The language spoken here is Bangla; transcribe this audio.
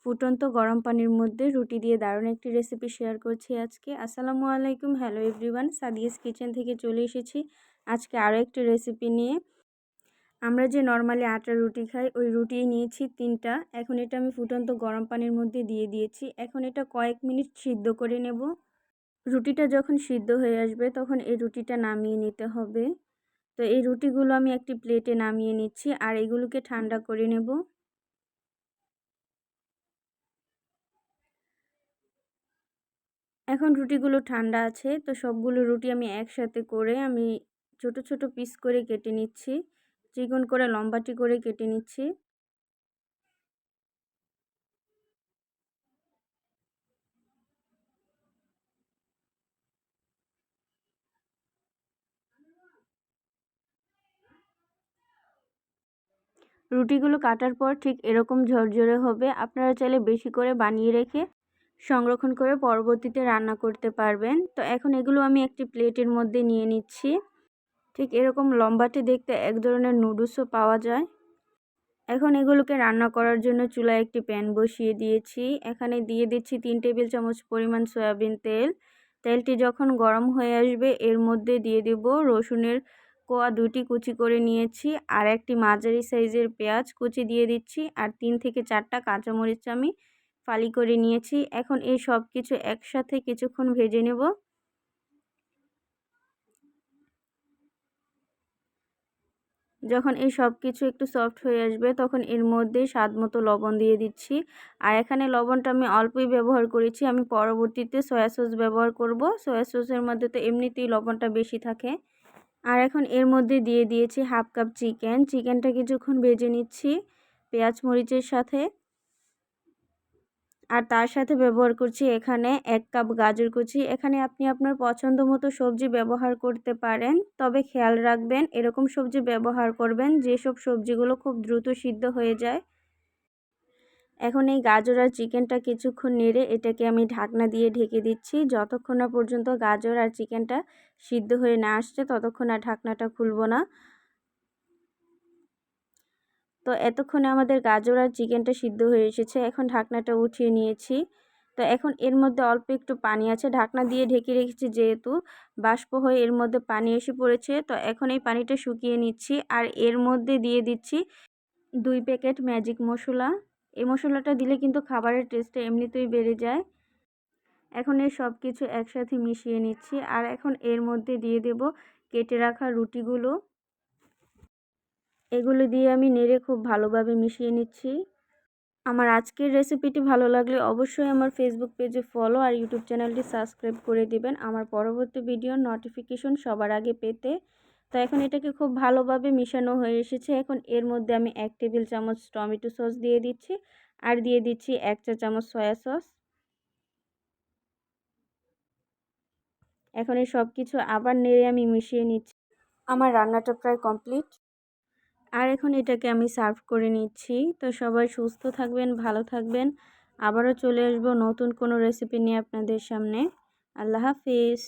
ফুটন্ত গরম পানির মধ্যে রুটি দিয়ে দারুণ একটি রেসিপি শেয়ার করছি আজকে। আসসালামু আলাইকুম, হ্যালো এভরিওয়ান, সাদিয়াস কিচেন থেকে চলে এসেছি আজকে আরও একটি রেসিপি নিয়ে। আমরা যে নর্মালি আটার রুটি খাই, ওই রুটি নিয়েছি 3টা। এখন এটা আমি ফুটন্ত গরম পানির মধ্যে দিয়ে দিয়েছি। এখন এটা কয়েক মিনিট সিদ্ধ করে নেব। রুটিটা যখন সিদ্ধ হয়ে আসবে তখন এই রুটিটা নামিয়ে নিতে হবে। তো এই রুটিগুলো আমি একটি প্লেটে নামিয়ে নিচ্ছি আর এগুলোকে ঠান্ডা করে নেব। এখন রুটিগুলো ঠান্ডা আছে, তো সবগুলো রুটি আমি একসাথে করে আমি ছোট ছোট পিস করে কেটে নিচ্ছি, চিকন করে লম্বাটি করে কেটে নিচ্ছি। রুটিগুলো কাটার পর ঠিক এরকম ঝরঝরে হবে। আপনারা চাইলে বেশি করে বানিয়ে রেখে সংরক্ষণ করে পরবর্তীতে রান্না করতে পারবেন। তো এখন এগুলো আমি একটি প্লেটের মধ্যে নিয়ে নিচ্ছি। ঠিক এরকম লম্বাটে দেখতে এক ধরনের নুডলসও পাওয়া যায়। এখন এগুলোকে রান্না করার জন্য চুলায় একটি প্যান বসিয়ে দিয়েছি। এখানে দিয়ে দিচ্ছি 3 টেবিল চামচ পরিমাণ সয়াবিন তেল। তেলটি যখন গরম হয়ে আসবে এর মধ্যে দিয়ে দেব রসুনের কোয়া 2টি কুচি করে নিয়েছি, আর একটি মাঝারি সাইজের পেঁয়াজ কুচি দিয়ে দিচ্ছি, আর 3 থেকে 4টা কাঁচামরিচ আমি ফালি করে নিয়েছি। এখন এই সব কিছু একসাথে কিছুক্ষণ ভেজে নেব। যখন এই সব কিছু একটু সফট হয়ে আসবে তখন এর মধ্যে স্বাদ মতো লবণ দিয়ে দিচ্ছি। আর এখানে লবণটা আমি অল্পই ব্যবহার করেছি, আমি পরবর্তীতে সয়া সস ব্যবহার করব। সয়া সসের মধ্যে তো এমনিতেই লবণটা বেশি থাকে। আর এখন এর মধ্যে দিয়ে দিয়েছি হাফ কাপ চিকেনটা কিছুক্ষণ ভেজে নিচ্ছি পেঁয়াজ মরিচের সাথে। আর তার সাথে ব্যবহার করছি এখানে 1 কাপ গাজর কুচি। এখানে আপনি আপনার পছন্দ মতো সবজি ব্যবহার করতে পারেন, তবে খেয়াল রাখবেন এরকম সবজি ব্যবহার করবেন যেসব সবজিগুলো খুব দ্রুত সিদ্ধ হয়ে যায়। এখন এই গাজর আর চিকেনটা কিছুক্ষণ নেড়ে এটাকে আমি ঢাকনা দিয়ে ঢেকে দিচ্ছি। যতক্ষণ না পর্যন্ত গাজর আর চিকেনটা সিদ্ধ হয়ে না আসছে ততক্ষণ আর ঢাকনাটা খুলবো না। তো এতক্ষণে আমাদের গাজর আর চিকেনটা সিদ্ধ হয়ে এসেছে। এখন ঢাকনাটা উঠিয়ে নিয়েছি। তো এখন এর মধ্যে অল্প একটু পানি আছে, ঢাকনা দিয়ে ঢেকে রেখেছি যেহেতু বাষ্প হয়ে এর মধ্যে পানি এসে পড়েছে। তো এখন এই পানিটা শুকিয়ে নিচ্ছি আর এর মধ্যে দিয়ে দিচ্ছি 2 প্যাকেট ম্যাজিক মশলা। এই মশলাটা দিলে কিন্তু খাবারের টেস্টটা এমনিতেই বেড়ে যায়। এখন এই সব কিছু একসাথে মিশিয়ে নিচ্ছি আর এখন এর মধ্যে দিয়ে দেব কেটে রাখা রুটিগুলো। এগুলো দিয়ে আমি নেড়ে খুব ভালোভাবে মিশিয়ে নিচ্ছি। আমার আজকের রেসিপিটি ভালো লাগলে অবশ্যই আমার ফেসবুক পেজে ফলো আর ইউটিউব চ্যানেলটি সাবস্ক্রাইব করে দিবেন আমার পরবর্তী ভিডিওর নোটিফিকেশন সবার আগে পেতে। তো এখন এটাকে খুব ভালোভাবে মিশানো হয়ে এসেছে। এখন এর মধ্যে আমি 1 টেবিল চামচ টমেটো সস দিয়ে দিচ্ছি আর দিয়ে দিচ্ছি 1 চা চামচ সয়া সস। এখন এই সব কিছু আবার নেড়ে আমি মিশিয়ে নিচ্ছি। আমার রান্নাটা প্রায় কমপ্লিট। আর এখন এটাকে আমি সার্ভ করে নিচ্ছি। তো সবাই সুস্থ থাকবেন, ভালো থাকবেন। আবারও চলে আসবো নতুন কোনো রেসিপি নিয়ে আপনাদের সামনে। আল্লাহ হাফিজ।